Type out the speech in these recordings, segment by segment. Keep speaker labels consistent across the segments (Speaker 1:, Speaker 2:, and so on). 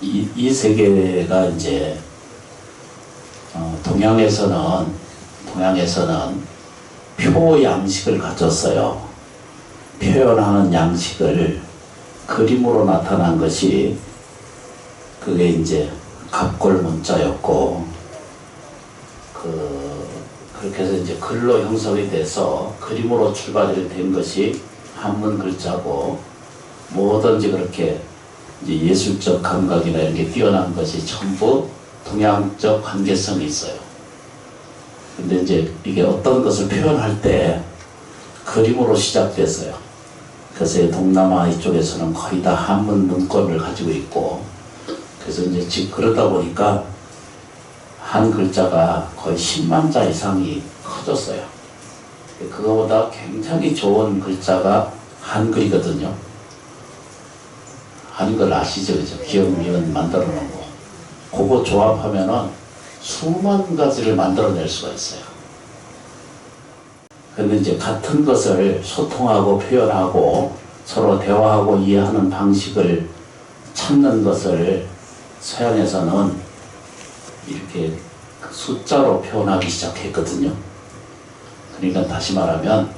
Speaker 1: 이 세계가 이제 동양에서는 표 양식을 가졌어요. 표현하는 양식을 그림으로 나타난 것이 그게 이제 갑골 문자였고, 그렇게 해서 이제 글로 형성이 돼서 그림으로 출발이 된 것이 한문 글자고, 뭐든지 그렇게 이제 예술적 감각이나 이런 게 뛰어난 것이 전부 동양적 관계성이 있어요. 근데 이제 이게 어떤 것을 표현할 때 그림으로 시작됐어요. 그래서 동남아 이쪽에서는 거의 다 한문 문권을 가지고 있고, 그래서 이제 지금 그러다 보니까 한 글자가 거의 10만 자 이상이 커졌어요. 그거보다 굉장히 좋은 글자가 한글이거든요. 한글 아시죠? 그죠? 기억, 미음 만들어 놓은 거. 그거 조합하면은 수만 가지를 만들어낼 수가 있어요. 근데 이제 같은 것을 소통하고 표현하고 서로 대화하고 이해하는 방식을 찾는 것을 서양에서는 이렇게 숫자로 표현하기 시작했거든요. 그러니까 다시 말하면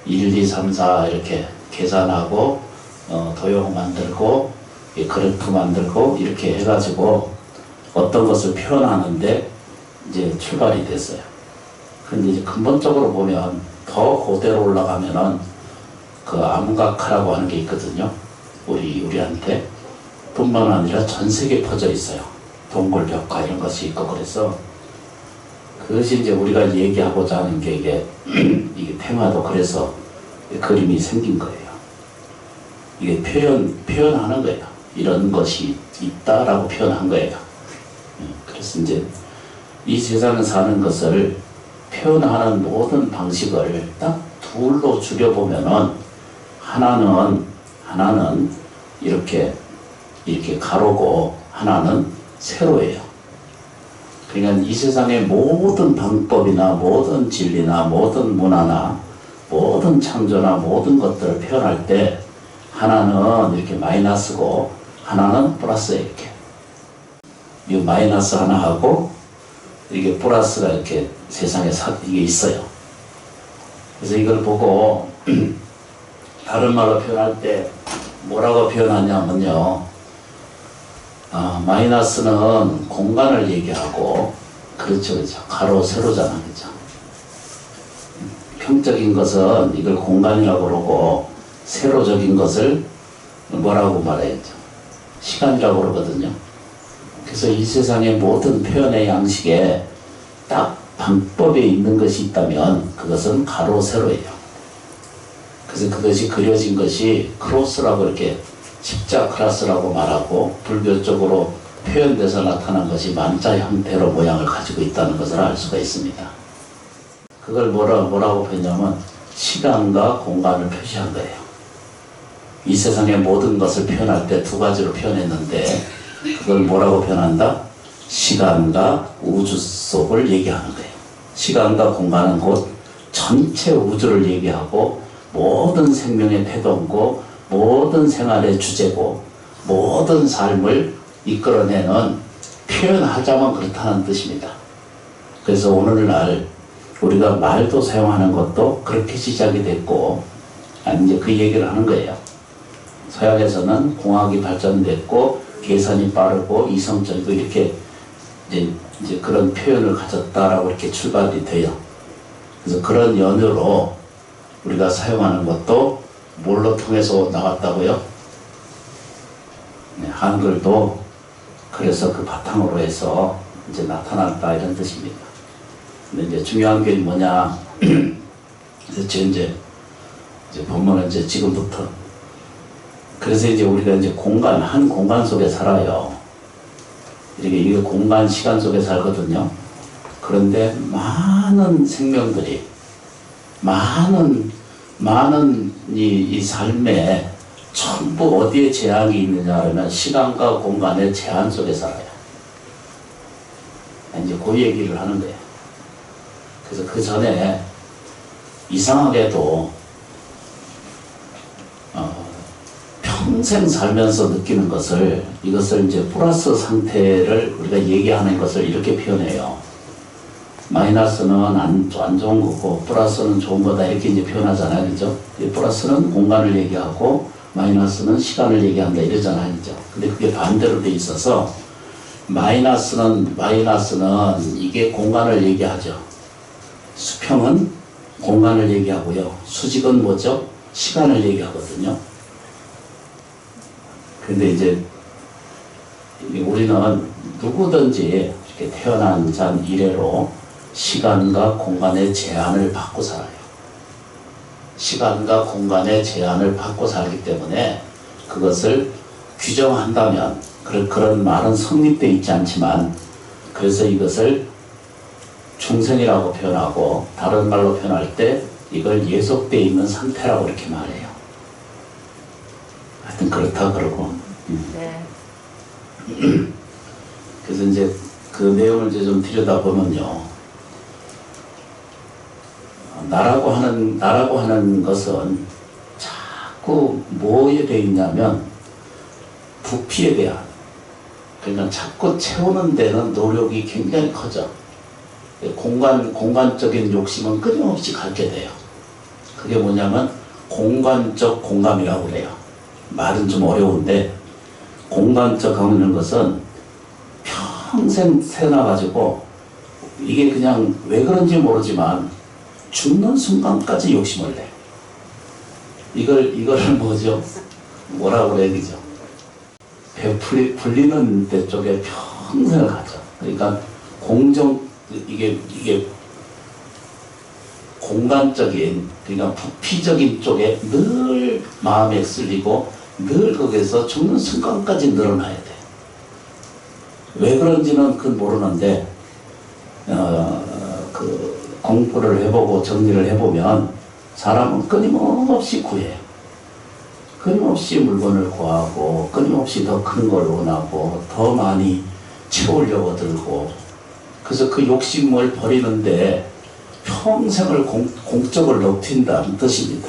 Speaker 1: 1, 2, 3, 4 이렇게 계산하고 도형 만들고 그래프 만들고 이렇게 해가지고 어떤 것을 표현하는데 이제 출발이 됐어요. 근데 이제 근본적으로 보면 더 고대로 올라가면은 그 암각화라고 하는 게 있거든요. 우리한테 뿐만 아니라 전 세계에 퍼져 있어요. 동굴벽화 이런 것이 있고, 그래서 그것이 이제 우리가 얘기하고자 하는 게 이게 테마도 그래서 그림이 생긴 거예요. 이게 표현하는 거예요. 이런 것이 있다라고 표현한 거예요. 그래서 이제 이 세상에 사는 것을 표현하는 모든 방식을 딱 둘로 줄여보면은 하나는 이렇게 가로고 하나는 세로예요. 그러니까 이 세상의 모든 방법이나 모든 진리나 모든 문화나 모든 창조나 모든 것들을 표현할 때 하나는 이렇게 마이너스고 하나는 플러스예요. 이렇게 이 마이너스 하나 하고 이게 플러스가 이렇게 세상에 이게 있어요. 그래서 이걸 보고 다른 말로 표현할 때 뭐라고 표현하냐면요, 마이너스는 공간을 얘기하고, 그렇죠, 가로 세로잖아, 그죠? 평적인 것은 이걸 공간이라고 그러고, 세로적인 것을 뭐라고 말해야죠? 시간이라고 그러거든요. 그래서 이 세상의 모든 표현의 양식에 딱 방법에 있는 것이 있다면 그것은 가로 세로예요. 그래서 그것이 그려진 것이 크로스라고 이렇게 십자 크로스라고 말하고, 불교 쪽으로 표현돼서 나타난 것이 만자 형태로 모양을 가지고 있다는 것을 알 수가 있습니다. 그걸 뭐라고 표현하면 시간과 공간을 표시한 거예요. 이 세상의 모든 것을 표현할 때 두 가지로 표현했는데 그걸 뭐라고 표현한다? 시간과 우주 속을 얘기하는 거예요. 시간과 공간은 곧 전체 우주를 얘기하고 모든 생명의 태동고 모든 생활의 주제고 모든 삶을 이끌어내는, 표현하자면 그렇다는 뜻입니다. 그래서 오늘날 우리가 말도 사용하는 것도 그렇게 시작이 됐고, 이제 그 얘기를 하는 거예요. 서양에서는 공학이 발전됐고 계산이 빠르고 이성적이고 이렇게 이제 그런 표현을 가졌다라고 이렇게 출발이 돼요. 그래서 그런 연유로 우리가 사용하는 것도 뭘로 통해서 나왔다고요? 네, 한글도 그래서 그 바탕으로 해서 이제 나타났다 이런 뜻입니다. 근데 이제 중요한 게 뭐냐? 이제 본문은 이제 지금부터, 그래서 이제 우리가 이제 한 공간 속에 살아요. 이게 공간, 시간 속에 살거든요. 그런데 많은 생명들이, 많은 이 삶에 전부 어디에 제약이 있느냐 하면 시간과 공간의 제한 속에 살아요. 이제 그 얘기를 하는 거예요. 그래서 그 전에 이상하게도 평생 살면서 느끼는 것을, 이것을 이제 플러스 상태를 우리가 얘기하는 것을 이렇게 표현해요. 마이너스는 안 좋은 거고 플러스는 좋은 거다 이렇게 이제 표현하잖아요. 그죠? 플러스는 공간을 얘기하고 마이너스는 시간을 얘기한다 이러잖아요. 그죠? 근데 그게 반대로 돼 있어서 마이너스는 이게 공간을 얘기하죠. 수평은 공간을 얘기하고요. 수직은 뭐죠? 시간을 얘기하거든요. 근데 이제 우리는 누구든지 이렇게 태어난 잔 이래로 시간과 공간의 제한을 받고 살아요. 시간과 공간의 제한을 받고 살기 때문에 그것을 규정한다면 그런 말은 성립되어 있지 않지만 그래서 이것을 중생이라고 표현하고 다른 말로 표현할 때 이걸 예속되어 있는 상태라고 이렇게 말해요. 하여튼 그렇다 그러고.
Speaker 2: 네.
Speaker 1: 그래서 이제 그 내용을 이제 좀 들여다보면요. 나라고 하는 것은 자꾸 뭐에 대해 있냐면 부피에 대한, 그러니까 자꾸 채우는 데는 노력이 굉장히 커져. 공간적인 욕심은 끊임없이 갖게 돼요. 그게 뭐냐면 공간적 공감이라고 그래요. 말은 좀 어려운데 공간적 하는 것은 평생 태어나가지고 이게 그냥 왜 그런지 모르지만 죽는 순간까지 욕심을 내. 이거를 뭐죠? 뭐라고 그래야 되죠? 배 불리는 데 쪽에 평생을 가죠. 그러니까 이게 공간적인, 그러니까 부피적인 쪽에 늘 마음에 쓸리고 늘 거기서 죽는 순간까지 늘어나야 돼. 왜 그런지는 그건 모르는데 그 공부를 해보고 정리를 해보면 사람은 끊임없이 구해요. 끊임없이 물건을 구하고 끊임없이 더 큰 걸 원하고 더 많이 채우려고 들고, 그래서 그 욕심을 버리는데 평생을 공적을 넓힌다는 뜻입니다.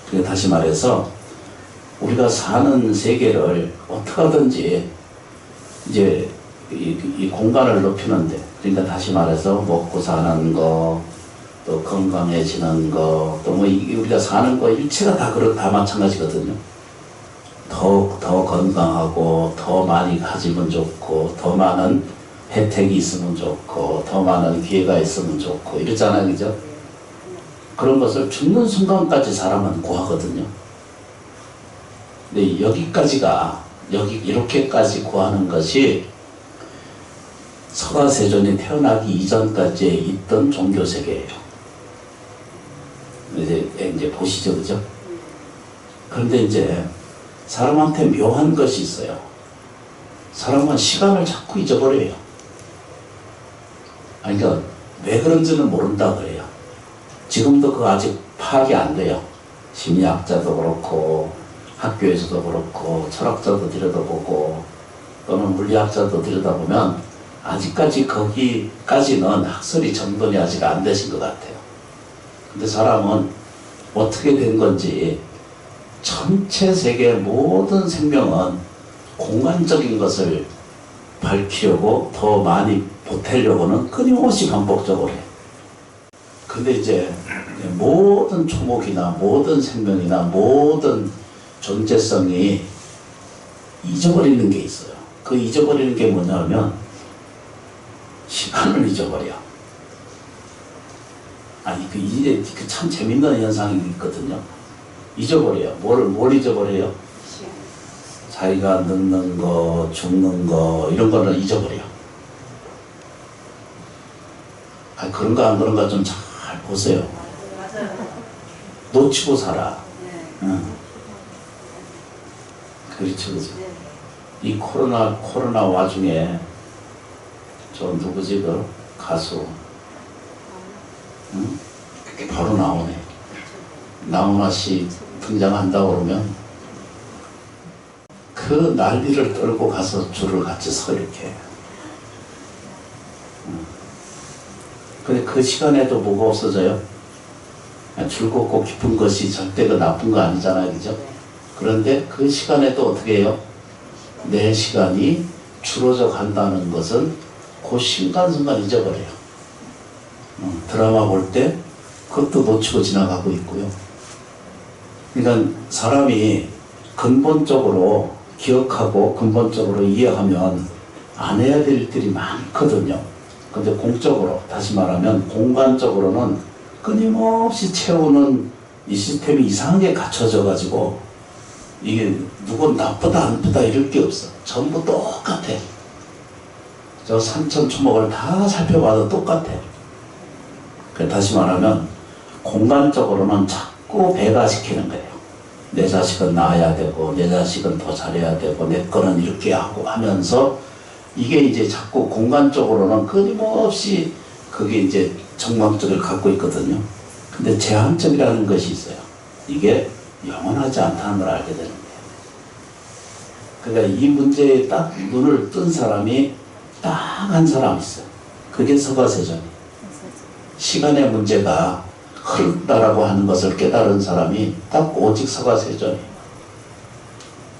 Speaker 1: 그러니까 다시 말해서 우리가 사는 세계를 어떻게 하든지 이제 이 공간을 높이는데, 그러니까 다시 말해서 먹고 사는 거, 또 건강해지는 거, 또 뭐 우리가 사는 거 일체가 다 마찬가지거든요. 더 건강하고 더 많이 가지면 좋고 더 많은 혜택이 있으면 좋고 더 많은 기회가 있으면 좋고 이러잖아요. 그죠? 그런 것을 죽는 순간까지 사람은 구하거든요. 근데 이렇게까지 구하는 것이 설화세존이 태어나기 이전까지 있던 종교세계예요. 이제 보시죠. 그죠? 그런데 이제 사람한테 묘한 것이 있어요. 사람은 시간을 자꾸 잊어버려요. 그러니까 왜 그런지는 모른다 그래요. 지금도 그거 아직 파악이 안 돼요. 심리학자도 그렇고 학교에서도 그렇고 철학자도 들여다보고 또는 물리학자도 들여다보면 아직까지 거기까지는 학설이 정돈이 아직 안 되신 것 같아요. 근데 사람은 어떻게 된 건지 전체 세계의 모든 생명은 공간적인 것을 밝히려고 더 많이 보태려고는 끊임없이 반복적으로 해요. 근데 이제 모든 초목이나 모든 생명이나 모든 존재성이 잊어버리는 게 있어요. 그 잊어버리는 게 뭐냐면 시간을 잊어버려. 아니 그 참 재밌는 현상이 있거든요. 잊어버려요. 뭘 잊어버려요? 자기가 늙는 거, 죽는 거 이런 거는 잊어버려. 아니 그런가 안 그런가 좀 잘 보세요. 놓치고 살아. 응. 그렇죠, 그렇죠. 이 코로나 와중에 저 누구지 그 가수, 응? 그게 바로 나오네. 나훈아 씨 등장한다고 그러면 그 난리를 떨고 가서 줄을 같이 서 이렇게. 근데 그 시간에도 뭐가 없어져요? 줄 걷고 깊은 것이 절대 그 나쁜 거 아니잖아요. 그죠? 그런데 그 시간에도 어떻게 해요? 내 시간이 줄어져 간다는 것은 그 순간순간 잊어버려요. 드라마 볼 때 그것도 놓치고 지나가고 있고요. 그러니까 사람이 근본적으로 기억하고 근본적으로 이해하면 안 해야 될 일들이 많거든요. 근데 공적으로, 다시 말하면 공간적으로는 끊임없이 채우는 이 시스템이 이상하게 갖춰져 가지고 이게 누군 나쁘다 안 나쁘다 이럴 게 없어. 전부 똑같아. 저 산천초목을 다 살펴봐도 똑같아. 다시 말하면 공간적으로는 자꾸 배가시키는 거예요. 내 자식은 낳아야 되고 내 자식은 더 잘해야 되고 내 거는 이렇게 하고 하면서 이게 이제 자꾸 공간적으로는 끊임없이 그게 이제 정망적을 갖고 있거든요. 근데 제한적이라는 것이 있어요. 이게 영원하지 않다는 걸 알게 되는 거예요. 그러니까 이 문제에 딱 눈을 뜬 사람이 딱 한 사람 있어요. 그게 서가세존이. 시간의 문제가 흐른다라고 하는 것을 깨달은 사람이 딱 오직 서가세존이에요.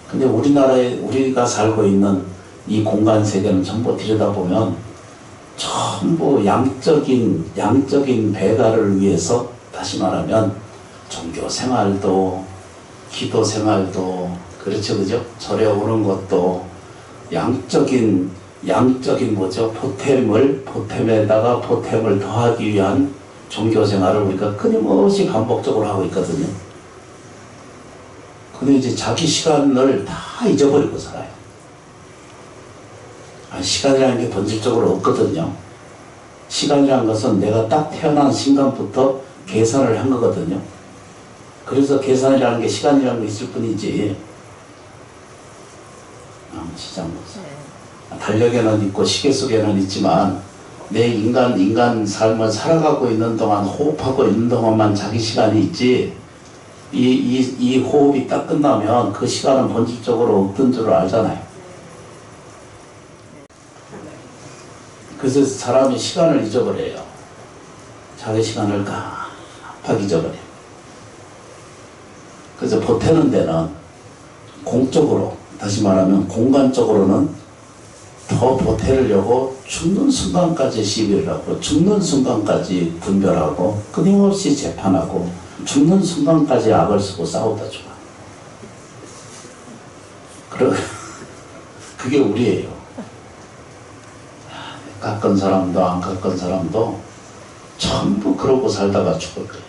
Speaker 1: 근데 우리나라에 우리가 살고 있는 이 공간 세계는 전부 들여다보면 전부 양적인 배가를 위해서, 다시 말하면 종교 생활도 기도 생활도 그렇죠, 그죠? 절에 오는 것도 양적인 뭐죠? 보탬에다가 보탬을 더하기 위한 종교 생활을 우리가 끊임없이 반복적으로 하고 있거든요. 근데 이제 자기 시간을 다 잊어버리고 살아요. 시간이라는 게 본질적으로 없거든요. 시간이라는 것은 내가 딱 태어난 순간부터 계산을 한 거거든요. 그래서 계산이라는 게 시간이라는 게 있을 뿐이지. 진짜 뭐 달력에는 있고 시계 속에는 있지만 내 인간 삶을 살아가고 있는 동안, 호흡하고 있는 동안만 자기 시간이 있지. 이 호흡이 딱 끝나면 그 시간은 본질적으로 없던 줄 알잖아요. 그래서 사람이 시간을 잊어버려요. 자기 시간을 깜빡 잊어버려요. 그래서 보태는 데는 공적으로, 다시 말하면 공간적으로는 더 보태려고 죽는 순간까지 시비를 하고 죽는 순간까지 분별하고 끊임없이 재판하고 죽는 순간까지 악을 쓰고 싸우다 죽어. 그게 우리예요. 깎은 사람도 안 깎은 사람도 전부 그러고 살다가 죽을 거예요.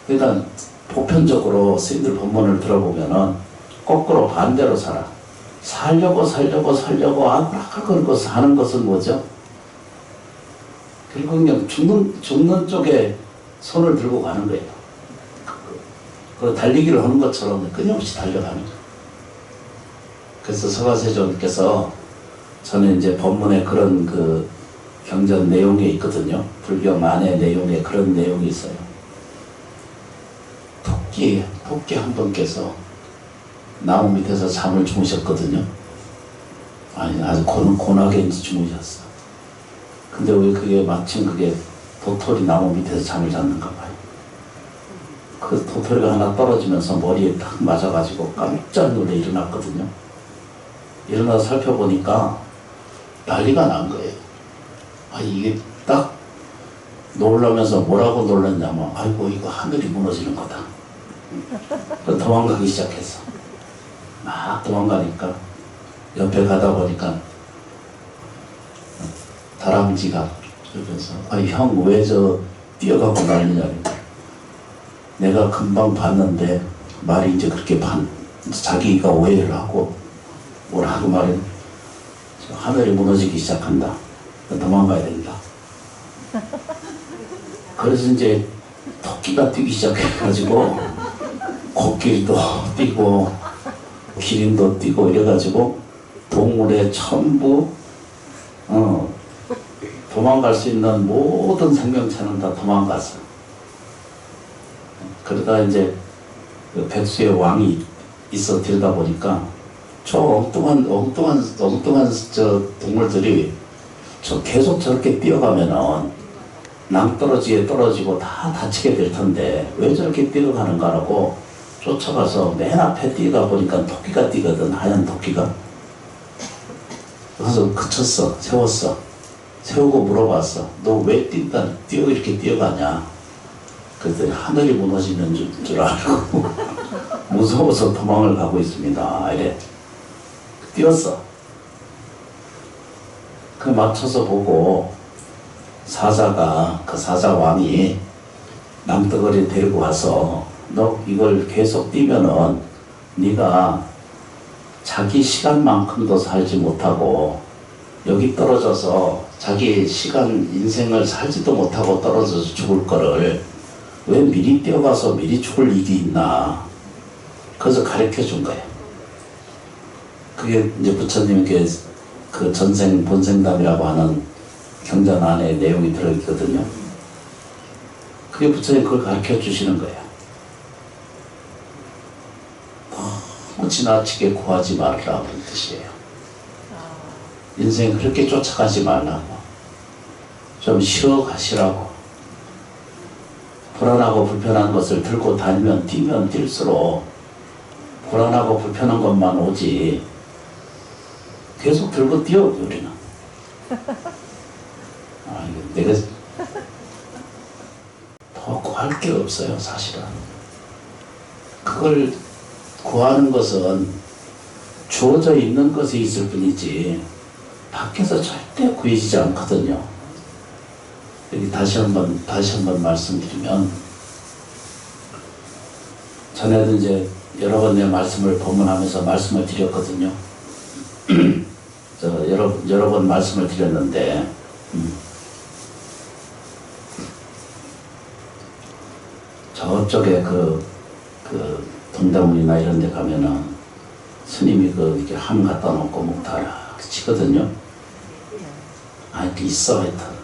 Speaker 1: 그러니까 보편적으로 스님들 법문을 들어보면은 거꾸로 반대로 살아. 살려고 아그락거리고 사는 것은 뭐죠? 결국 그냥 죽는 쪽에 손을 들고 가는 거예요. 그 달리기를 하는 것처럼 끊임없이 달려가는 거예요. 그래서 서가세존께서, 저는 이제 법문에 그런 그 경전 내용이 있거든요. 불교 만의 내용에 그런 내용이 있어요. 토끼 한 분께서 나무 밑에서 잠을 주무셨거든요. 아주 고나게 주무셨어. 근데 왜 그게 마침 그게 도토리 나무 밑에서 잠을 잤는가 봐요. 그 도토리가 하나 떨어지면서 머리에 딱 맞아가지고 깜짝 놀래 일어났거든요. 일어나서 살펴보니까 난리가 난 거예요. 이게 딱 놀라면서 뭐라고 놀랐냐면, 아이고 이거 하늘이 무너지는 거다. 도망가기 시작했어. 막 도망가니까 옆에 가다 보니까 다람쥐가 그러면서, 형 왜 저 뛰어가고 난리냐고. 내가 금방 봤는데 말이 이제 그렇게 자기가 오해를 하고 뭐라고 말해. 하늘이 무너지기 시작한다. 도망가야 된다. 그래서 이제 토끼가 뛰기 시작해가지고 코끼리도 뛰고 기린도 뛰고 이래가지고 동물의 전부 도망갈 수 있는 모든 생명체는 다 도망갔어. 그러다 이제 그 백수의 왕이 있어 들여다보니까 저 엉뚱한 저 동물들이 계속 저렇게 뛰어가면은 낭떠러지에 떨어지고 다 다치게 될 텐데 왜 저렇게 뛰어가는가라고 쫓아가서 맨 앞에 뛰어가 보니까 토끼가 뛰거든, 하얀 토끼가. 그래서 그쳤어, 세웠어. 세우고 물어봤어. 너 왜 이렇게 뛰어가냐? 그랬더니 하늘이 무너지는 줄 알고 무서워서 도망을 가고 있습니다. 이래. 뛰었어. 그 맞춰서 보고 사자가, 그 사자 왕이 남뜨거리 데리고 와서 너 이걸 계속 뛰면은 네가 자기 시간만큼도 살지 못하고 여기 떨어져서 자기 시간, 인생을 살지도 못하고 떨어져서 죽을 거를 왜 미리 뛰어가서 미리 죽을 일이 있나. 그래서 가르쳐 준 거예요. 그게 이제 부처님께 그 전생 본생담이라고 하는 경전 안에 내용이 들어있거든요. 그게 부처님 그걸 가르쳐 주시는 거예요. 너무 지나치게 구하지 말라는 뜻이에요. 인생 그렇게 쫓아가지 말라고. 좀 쉬어 가시라고. 불안하고 불편한 것을 들고 다니면 뛰면 뛸수록 불안하고 불편한 것만 오지. 계속 들고 뛰어, 우리는. 내가 더 구할 게 없어요, 사실은. 그걸 구하는 것은 주어져 있는 것이 있을 뿐이지 밖에서 절대 구해지지 않거든요. 여기 다시 한번 말씀드리면, 전에도 이제 여러 번 내 말씀을 법문하면서 말씀을 드렸거든요. 여러 번 말씀을 드렸는데, 저쪽에 그 동대문이나 이런 데 가면은 스님이 이렇게 함 갖다 놓고 묵타라 치거든요. 있어, 하여튼.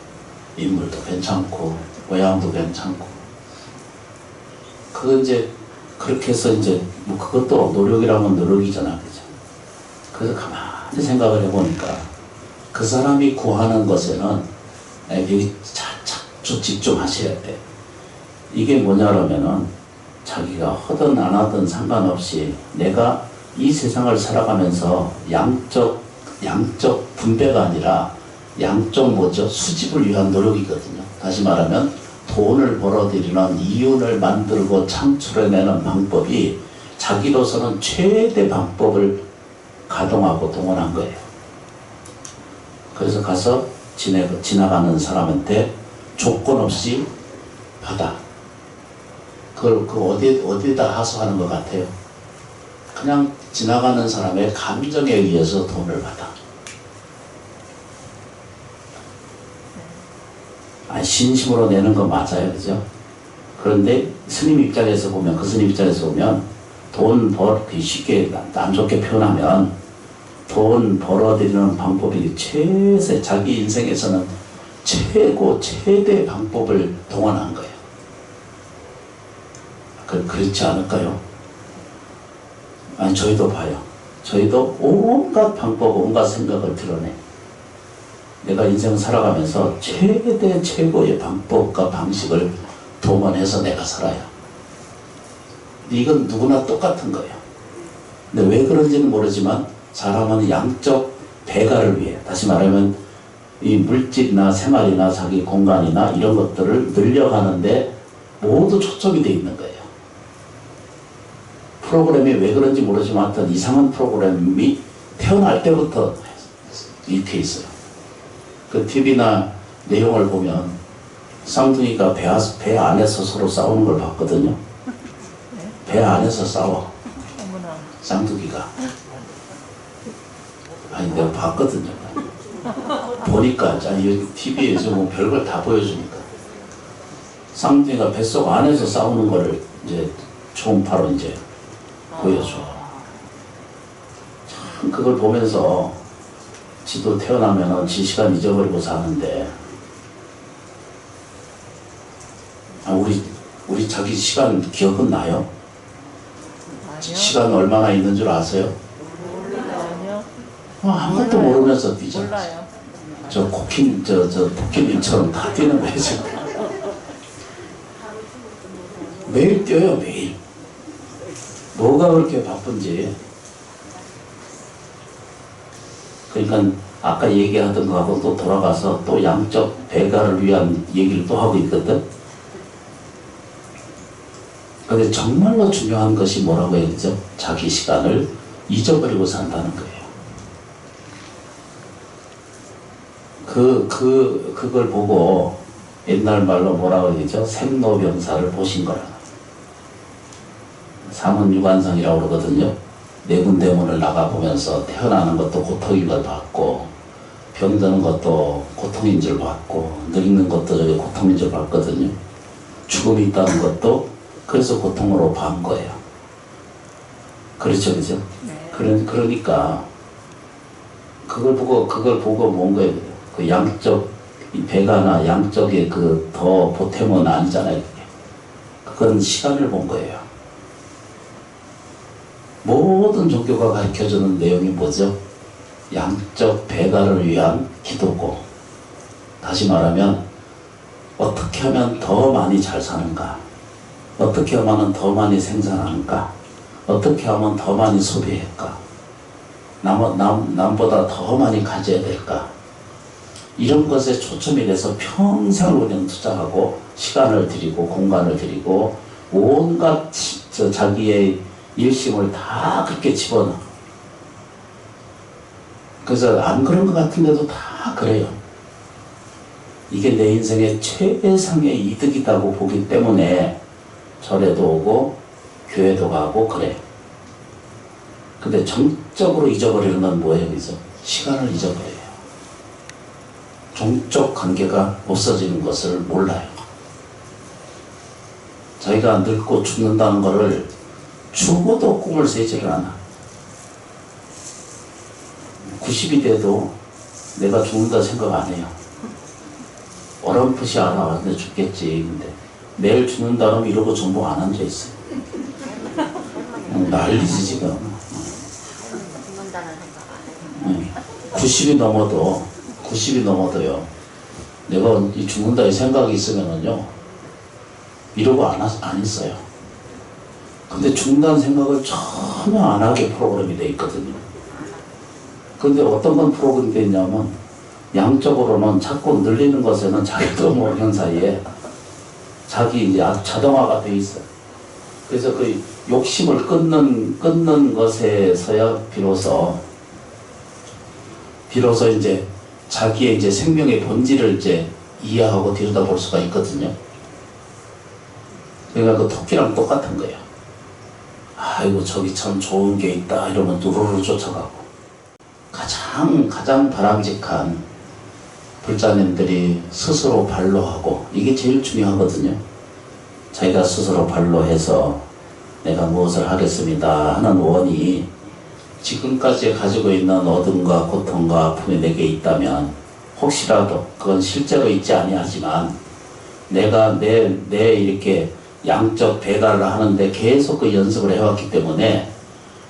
Speaker 1: 인물도 괜찮고, 모양도 괜찮고. 그거 이제, 그렇게 해서 이제, 그것도 노력이라면 노력이잖아, 그죠? 그래서 가만히 생각을 해보니까, 그 사람이 구하는 것에는, 여기 자주 집중하셔야 돼. 이게 뭐냐면은, 자기가 하든 안 하든 상관없이, 내가 이 세상을 살아가면서 양적 분배가 아니라, 양쪽 수집을 위한 노력이거든요. 다시 말하면 돈을 벌어들이는 이윤을 만들고 창출해내는 방법이 자기로서는 최대 방법을 가동하고 동원한 거예요. 그래서 가서 지나가는 사람한테 조건 없이 받아. 그걸 어디다 하소하는 것 같아요. 그냥 지나가는 사람의 감정에 의해서 돈을 받아. 진심으로 내는 거 맞아요, 그죠? 그런데 스님 입장에서 보면, 그 스님 입장에서 보면, 쉽게 안 좋게 표현하면, 돈 벌어들이는 방법이 자기 인생에서는 최대 방법을 동원한 거예요. 그렇지 않을까요? 저희도 봐요. 저희도 온갖 방법, 온갖 생각을 드러내. 내가 인생 살아가면서 최고의 방법과 방식을 동원해서 내가 살아요. 이건 누구나 똑같은 거예요. 근데 왜 그런지는 모르지만 사람은 양적 배가를 위해, 다시 말하면 이 물질이나 생활이나 자기 공간이나 이런 것들을 늘려가는데 모두 초점이 돼 있는 거예요. 프로그램이 왜 그런지 모르지만 어떤 이상한 프로그램이 태어날 때부터 이렇게 있어요. 그 TV나 내용을 보면 쌍둥이가 배 안에서 서로 싸우는 걸 봤거든요. 배 안에서 싸워. 쌍둥이가. 내가 봤거든요. 보니까, TV에서 뭐 별걸 다 보여주니까. 쌍둥이가 뱃속 안에서 싸우는 거를 이제 초음파로 이제 보여줘. 참, 그걸 보면서 지도 태어나면은 지 시간 잊어버리고 사는데, 우리 자기 시간 기억은 나요?
Speaker 2: 아니요.
Speaker 1: 시간 얼마나 있는 줄 아세요? 아무것도 모르면서 뛰잖아.
Speaker 2: 몰라요.
Speaker 1: 저 토끼님처럼 다 뛰는 거예요, 지금. 매일 뛰어요, 매일. 뭐가 그렇게 바쁜지. 그러니까 아까 얘기하던 거하고 또 돌아가서 또 양적 배가를 위한 얘기를 또 하고 있거든. 근데 정말로 중요한 것이 뭐라고 해야 되죠? 자기 시간을 잊어버리고 산다는 거예요. 그걸 보고 옛날 말로 뭐라고 해야 되죠? 생로병사를 보신 거라. 삼원유관성이라고 그러거든요. 네 군데문을 나가보면서 태어나는 것도 고통인 걸 봤고, 병드는 것도 고통인 줄 봤고, 늙는 것도 저게 고통인 줄 봤거든요. 죽음이 있다는 것도 그래서 고통으로 본 거예요. 그렇죠, 그죠?
Speaker 2: 네.
Speaker 1: 그러니까 그걸 보고 뭔 거예요? 그 양적 이 배가나 양적의 그 더 보탬은 아니잖아요. 그게. 그건 시간을 본 거예요. 모든 종교가 가르쳐주는 내용이 뭐죠? 양적 배가를 위한 기도고, 다시 말하면 어떻게 하면 더 많이 잘 사는가, 어떻게 하면 더 많이 생산하는가, 어떻게 하면 더 많이 소비할까, 남보다 더 많이 가져야 될까, 이런 것에 초점이 돼서 평생을 그냥 투자하고 시간을 들이고 공간을 들이고 온갖 자기의 일심을 다 그렇게 집어넣어. 그래서 안 그런 것 같은데도 다 그래요. 이게 내 인생의 최상의 이득이라고 보기 때문에 절에도 오고 교회도 가고 그래. 근데 정적으로 잊어버리는 건 뭐예요? 그죠? 시간을 잊어버려요. 종적 관계가 없어지는 것을 몰라요. 자기가 늙고 죽는다는 것을 죽어도 꿈을 새지를 않아. 90이 돼도 내가 죽는다 생각 안 해요. 어렴풋이 알아. 근데 죽겠지. 근데 내일 죽는다면 이러고 전부 안 앉아있어요. 난리지 지금.
Speaker 2: 죽는다는 생각 안 해요.
Speaker 1: 90이 넘어도요. 내가 이 죽는다 이 생각이 있으면은요. 이러고 안 있어요. 근데 죽는다는 생각을 전혀 안 하게 프로그램이 돼 있거든요. 근데 어떤 건 프로그램이 돼 있냐면 양적으로는 자꾸 늘리는 것에는 자기도 모르는 사이에 자기 이제 아주 자동화가 돼 있어요. 그래서 그 욕심을 끊는 것에서야 비로소 이제 자기의 이제 생명의 본질을 이제 이해하고 들여다볼 수가 있거든요. 그러니까 그 토끼랑 똑같은 거예요. 아이고 저기 참 좋은 게 있다 이러면 우르르 쫓아가고, 가장 바람직한 불자님들이 스스로 발로하고, 이게 제일 중요하거든요. 자기가 스스로 발로해서 내가 무엇을 하겠습니다 하는 원이 지금까지 가지고 있는 어둠과 고통과 아픔이 내게 있다면, 혹시라도 그건 실제로 있지 아니하지만 내가 내 이렇게 양적 배가를 하는데 계속 그 연습을 해왔기 때문에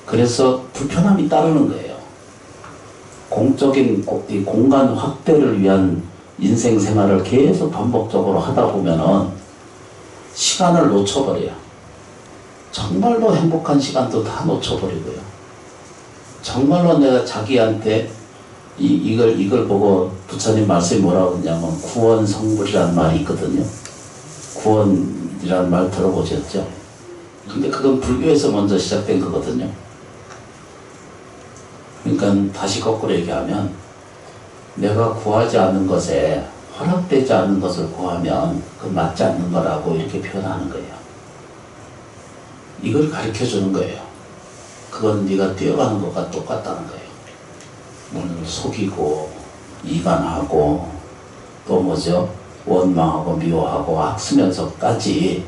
Speaker 1: 그래서 불편함이 따르는 거예요. 공적인 이 공간 확대를 위한 인생 생활을 계속 반복적으로 하다 보면은 시간을 놓쳐버려요. 정말로 행복한 시간도 다 놓쳐버리고요. 정말로 내가 자기한테 이걸 보고 부처님 말씀이 뭐라고 하냐면 구원성불이라는 말이 있거든요. 구원이라는 말 들어보셨죠? 근데 그건 불교에서 먼저 시작된 거거든요. 그러니까 다시 거꾸로 얘기하면 내가 구하지 않는 것에 허락되지 않는 것을 구하면 그건 맞지 않는 거라고 이렇게 표현하는 거예요. 이걸 가르쳐 주는 거예요. 그건 네가 뛰어가는 것과 똑같다는 거예요. 오늘 속이고 이간하고 또 뭐죠? 원망하고 미워하고 악쓰면서까지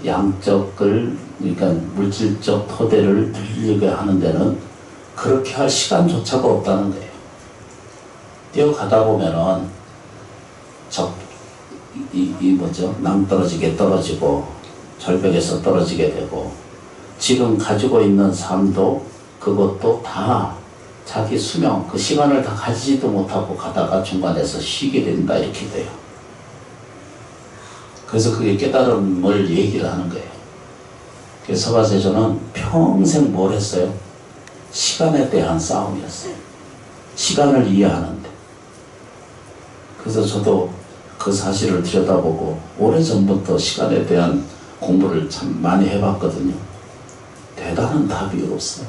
Speaker 1: 양적을, 그러니까 물질적 토대를 늘리게 하는 데는 그렇게 할 시간조차가 없다는 거예요. 뛰어가다 보면은 뭐죠? 낭떠러지게 떨어지고 절벽에서 떨어지게 되고, 지금 가지고 있는 삶도 그것도 다 자기 수명, 그 시간을 다 가지지도 못하고 가다가 중간에서 쉬게 된다 이렇게 돼요. 그래서 그게 깨달음을 얘기를 하는 거예요. 서가세조는 평생 뭘 했어요? 시간에 대한 싸움이었어요. 시간을 이해하는데. 그래서 저도 그 사실을 들여다보고 오래전부터 시간에 대한 공부를 참 많이 해봤거든요. 대단한 답이 없어요.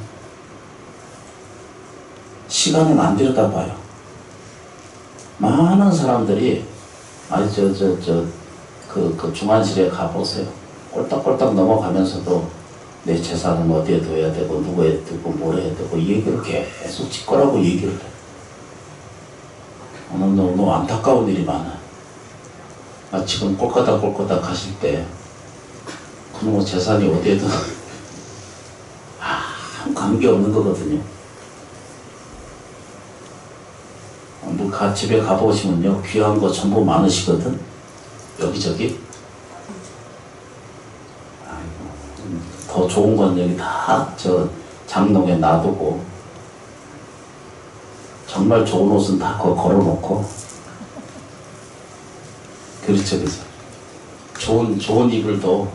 Speaker 1: 시간은 안 들여다봐요. 많은 사람들이 그 중환실에 가보세요. 꼴딱꼴딱 넘어가면서도 내 재산은 어디에 둬야 되고 누구에 두고 뭘 해야 되고 이 얘기를 계속 짓거라고 얘기를 해. 오늘 너무 안타까운 일이 많아요. 지금 꼴까닥 하실 때 그놈의 재산이 어디에도 아무 관계없는 거거든요. 집에 가보시면요 귀한 거 전부 많으시거든. 여기저기. 더 좋은 건 여기 다 저 장롱에 놔두고 정말 좋은 옷은 다 걸어놓고. 그렇죠, 그죠. 좋은 이불도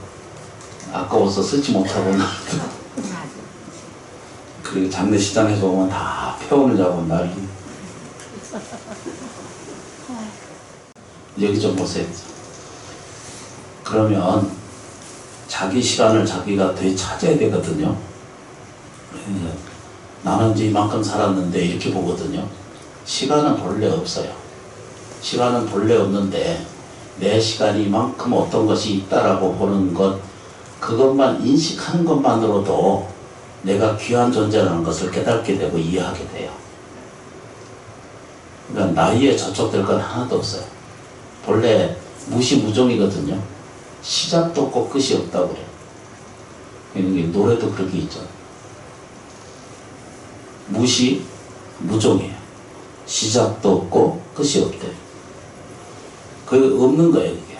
Speaker 1: 아까워서 쓰지 못하고 놔두고. 그리고 장례시장에서 오면 다 폐원을 난리. 여기 좀 보세요. 그러면 자기 시간을 자기가 되찾아야 되거든요. 나는 이제 이만큼 살았는데 이렇게 보거든요. 시간은 본래 없어요. 시간은 본래 없는데 내 시간이 이만큼 어떤 것이 있다라고 보는 것, 그것만 인식하는 것만으로도 내가 귀한 존재라는 것을 깨닫게 되고 이해하게 돼요. 그러니까 나이에 저촉될 건 하나도 없어요. 본래 무시무종이거든요. 시작도 없고 끝이 없다고 그래요. 노래도 그렇게 있죠. 무시무종이에요. 시작도 없고 끝이 없대요. 그게 없는 거예요. 그게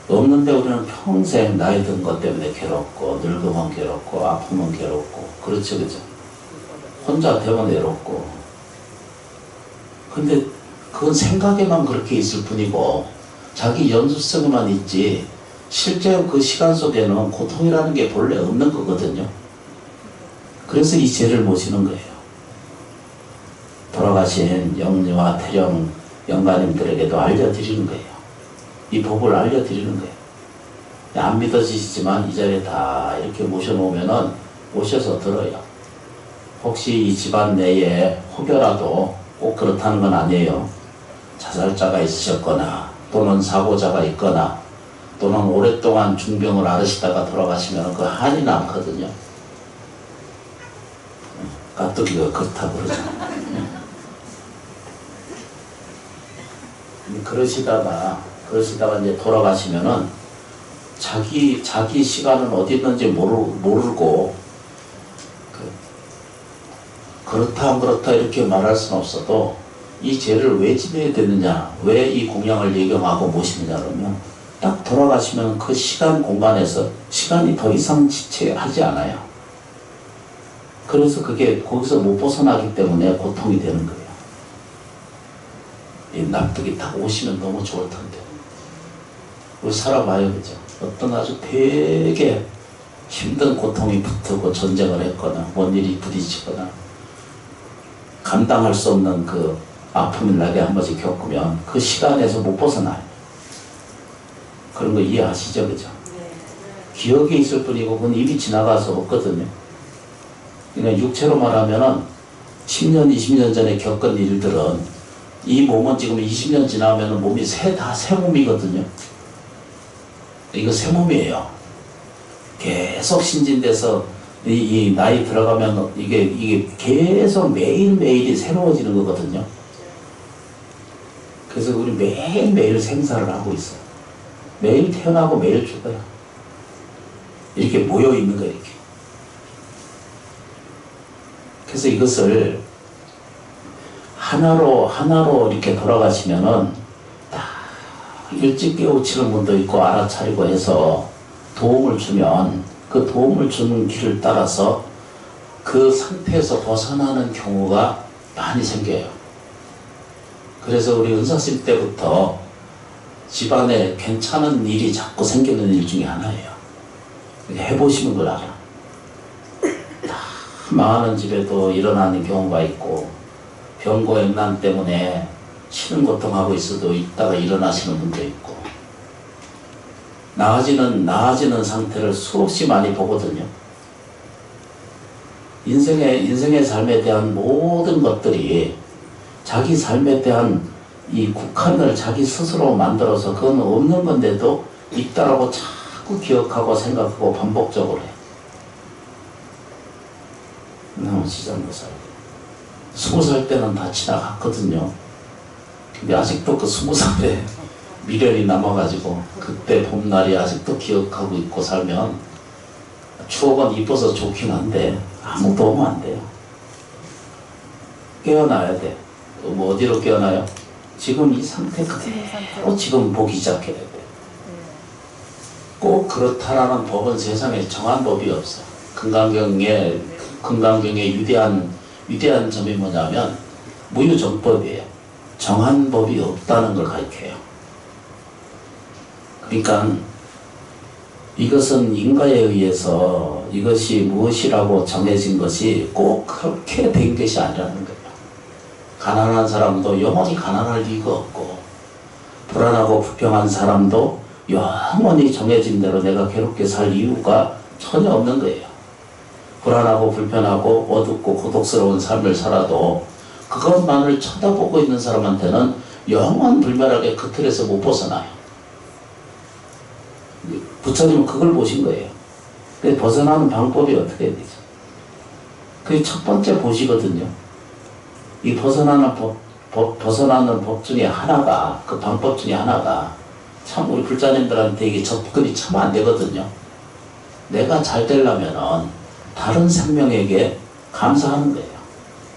Speaker 1: 없는데 우리는 평생 나이 든 것 때문에 괴롭고 늙으면 괴롭고 아프면 괴롭고 그렇죠, 그죠. 혼자 되면 외롭고. 근데 그건 생각에만 그렇게 있을 뿐이고 자기 연습성에만 있지 실제 그 시간 속에는 고통이라는 게 본래 없는 거거든요. 그래서 이 죄를 모시는 거예요. 돌아가신 영리와 태령 영가님들에게도 알려드리는 거예요. 이 법을 알려드리는 거예요. 안 믿어지시지만 이 자리에 다 이렇게 모셔놓으면은 오셔서 들어요. 혹시 이 집안 내에 혹여라도 꼭 그렇다는 건 아니에요. 자살자가 있으셨거나 또는 사고자가 있거나 또는 오랫동안 중병을 앓으시다가 돌아가시면 그 한이 남거든요. 가뜩이가 그렇다고 그러죠. 그러시다가 이제 돌아가시면은 자기 시간은 어디 있는지 모르고 그렇다 안 그렇다 이렇게 말할 수는 없어도 이 죄를 왜 지내야 되느냐, 왜 이 공양을 예경하고 모시느냐 그러면 딱 돌아가시면 그 시간 공간에서 시간이 더 이상 지체하지 않아요. 그래서 그게 거기서 못 벗어나기 때문에 고통이 되는 거예요. 이 납득이 딱 오시면 너무 좋을 텐데. 우리 살아봐요, 그죠? 어떤 아주 되게 힘든 고통이 붙고 전쟁을 했거나 뭔 일이 부딪히거나 감당할 수 없는 그 아픔이 나게 한 번씩 겪으면 그 시간에서 못 벗어나요. 그런 거 이해하시죠, 그죠? 기억이 있을 뿐이고 그건 이미 지나가서 없거든요. 그러니까 육체로 말하면은 10년, 20년 전에 겪은 일들은 이 몸은 지금 20년 지나면 몸이 다 새 몸이거든요. 이거 새 몸이에요. 계속 신진돼서 이 나이 들어가면 이게 계속 매일매일이 새로워지는 거거든요. 그래서 우리 매일매일 생사를 하고 있어요. 매일 태어나고 매일 죽어요. 이렇게 모여 있는 거예요, 이렇게. 그래서 이것을 하나로 이렇게 돌아가시면은 다 일찍 깨우치는 분도 있고 알아차리고 해서 도움을 주면 그 도움을 주는 길을 따라서 그 상태에서 벗어나는 경우가 많이 생겨요. 그래서 우리 은사님 때부터 집안에 괜찮은 일이 자꾸 생기는 일 중에 하나예요. 해보시는 걸 알아. 다 망하는 집에도 일어나는 경우가 있고, 병고액난 때문에 치는 고통하고 있어도 있다가 일어나시는 분도 있고, 나아지는 상태를 수없이 많이 보거든요. 인생의 삶에 대한 모든 것들이 자기 삶에 대한 이 국한을 자기 스스로 만들어서 그건 없는 건데도 있다라고 자꾸 기억하고 생각하고 반복적으로 해. 너무 지장도 살고. 20살 때는 다 지나갔거든요. 근데 아직도 그 20살에 미련이 남아가지고 그때 봄날이 아직도 기억하고 있고 살면 추억은 이뻐서 좋긴 한데 아무 도움 안 돼요. 깨어나야 돼. 뭐 어디로 깨어나요? 지금 이 상태 그대로 지금 보기 시작해야 돼. 꼭 그렇다라는 법은 세상에 정한 법이 없어. 금강경의 위대한 점이 뭐냐면 무유정법이에요. 정한 법이 없다는 걸 가르쳐요. 그러니까 이것은 인과에 의해서 이것이 무엇이라고 정해진 것이 꼭 그렇게 된 것이 아니라는 거예요. 가난한 사람도 영원히 가난할 리가 없고, 불안하고 불평한 사람도 영원히 정해진 대로 내가 괴롭게 살 이유가 전혀 없는 거예요. 불안하고 불편하고 어둡고 고독스러운 삶을 살아도 그것만을 쳐다보고 있는 사람한테는 영원 불멸하게 그 틀에서 못 벗어나요. 부처님은 그걸 보신 거예요. 그래서 벗어나는 방법이 어떻게 해야 되죠? 그게 첫 번째 보시거든요. 이 벗어나는 법 중에 하나가, 그 방법 중에 하나가 참 우리 불자님들한테 이게 접근이 참 안 되거든요. 내가 잘 되려면은 다른 생명에게 감사하는 거예요.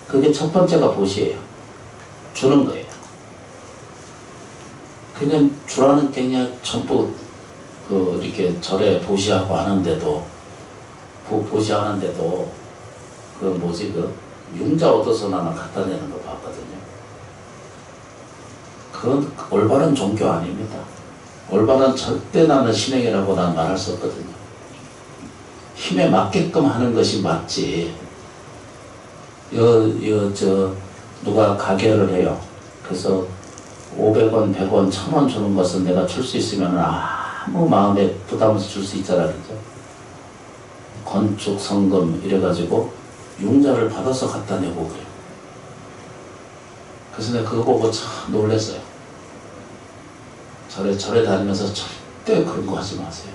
Speaker 1: 그게 첫 번째가 보시예요. 주는 거예요. 그냥 주라는 게 그냥 전부 이렇게 절에 보시하고 하는데도, 보시하는데도, 융자 얻어서 나는 갖다 내는 거 봤거든요. 그건 올바른 종교 아닙니다. 올바른 절대 나는 신행이라고 난 말할 수 없거든요. 힘에 맞게끔 하는 것이 맞지. 누가 가게를 해요. 그래서 500원, 100원, 1000원 주는 것은 내가 줄 수 있으면 아무 마음에 부담 없이 줄 수 있잖아, 그죠? 건축, 성금 이래가지고 융자를 받아서 갖다 내고 그래요. 그래서 내가 그거 보고 참 놀랐어요. 절에 다니면서 절대 그런 거 하지 마세요.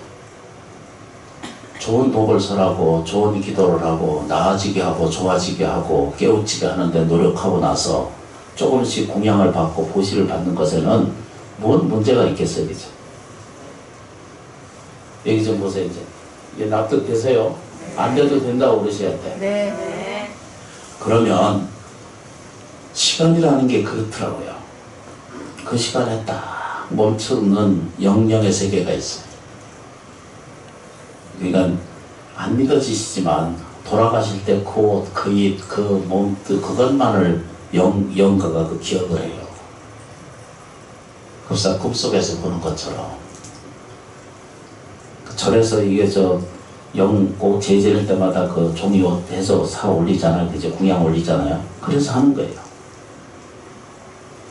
Speaker 1: 좋은 복을 설하고 좋은 기도를 하고 나아지게 하고 좋아지게 하고 깨우치게 하는데 노력하고 나서 조금씩 공양을 받고 보시를 받는 것에는 뭔 문제가 있겠어요, 그죠? 여기 좀 보세요, 이제. 이게 납득되세요? 안 돼도 된다고 그러셔야 돼.
Speaker 2: 네.
Speaker 1: 그러면 시간이라는 게 그렇더라고요. 그 시간에 딱 멈추는 영영의 세계가 있어요. 그러니까 안 믿어지시지만 돌아가실 때 그 옷, 그 입, 그 몸, 그것만을 영가가 그 기억을 해요. 그래서 꿈속에서 보는 것처럼. 그 절에서 이게 꼭 제지를 때마다 그 종이 옷 해서 사 올리잖아요. 그죠? 공양 올리잖아요. 그래서 하는 거예요.